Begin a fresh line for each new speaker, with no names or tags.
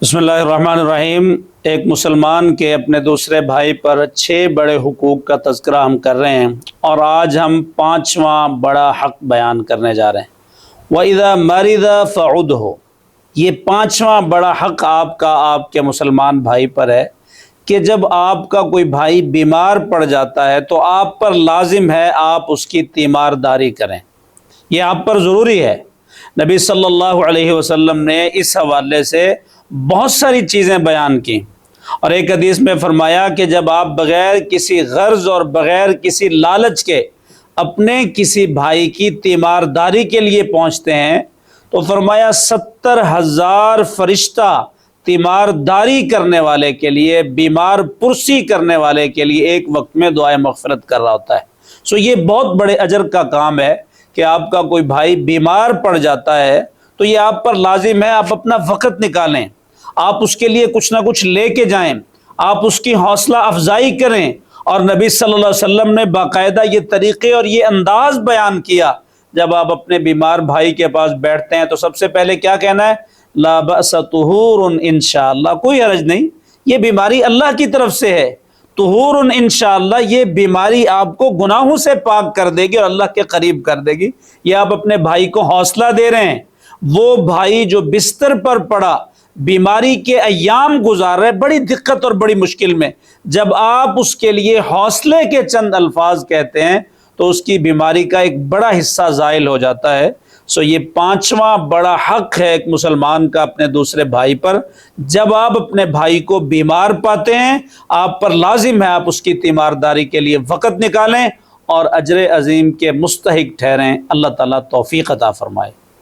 बिस्मिल्लाहिर्रहमानिर्रहीम। एक मुसलमान के अपने दूसरे भाई पर 6 बड़े हुकूक का तज़किरा हम कर रहे हैं और आज हम 5वां बड़ा हक़ बयान करने जा रहे हैं। वइज़ा मरिज़ा फ़उदहु, ये 5वां बड़ा हक़ आपका आपके मुसलमान भाई पर है कि जब आपका कोई भाई बीमार पड़ जाता है तो आप पर लाजिम है आप उसकी तीमारदारी करें। ये आप पर ज़रूरी है। नबी सल्लल्लाहु अलैहि वसल्लम ने इस हवाले से बहुत सारी चीज़ें बयान की और एक हदीस में फरमाया कि जब आप बग़ैर किसी गर्ज और बग़ैर किसी लालच के अपने किसी भाई की तीमारदारी के लिए पहुँचते हैं तो फरमाया 70,000 फरिश्ता तीमारदारी करने वाले के लिए, बीमार पुरसी करने वाले के लिए एक वक्त में दुआए मग़फ़िरत कर रहा होता है। सो ये बहुत बड़े अजर का काम है कि आपका कोई भाई बीमार पड़ जाता है तो ये आप पर लाजिम है आप अपना वक़्त निकालें, आप उसके लिए कुछ ना कुछ लेके जाएं, आप उसकी हौसला अफजाई करें। और नबी सल्लल्लाहु अलैहि वसल्लम ने बाकायदा ये तरीक़े और ये अंदाज़ बयान किया। जब आप अपने बीमार भाई के पास बैठते हैं तो सबसे पहले क्या कहना है? ला बअस तुहूरुन इंशाअल्लाह, कोई हरज नहीं, ये बीमारी अल्लाह की तरफ से है। तुहूरुन इंशाअल्लाह, ये बीमारी आपको गुनाहों से पाक कर देगी और अल्लाह के करीब कर देगी। ये आप अपने भाई को हौसला दे रहे हैं। वो भाई जो बिस्तर पर पड़ा बीमारी के अय्याम गुजार रहे, बड़ी दिक्कत और बड़ी मुश्किल में, जब आप उसके लिए हौसले के चंद अल्फाज कहते हैं तो उसकी बीमारी का एक बड़ा हिस्सा ज़ाइल हो जाता है। सो ये 5वां बड़ा हक़ है एक मुसलमान का अपने दूसरे भाई पर। जब आप अपने भाई को बीमार पाते हैं आप पर लाजिम है आप उसकी तीमारदारी के लिए वक़्त निकालें और अजर अज़ीम के मुस्तहिक ठहरें। अल्लाह ताला तौफ़ीक़ अता फ़रमाए।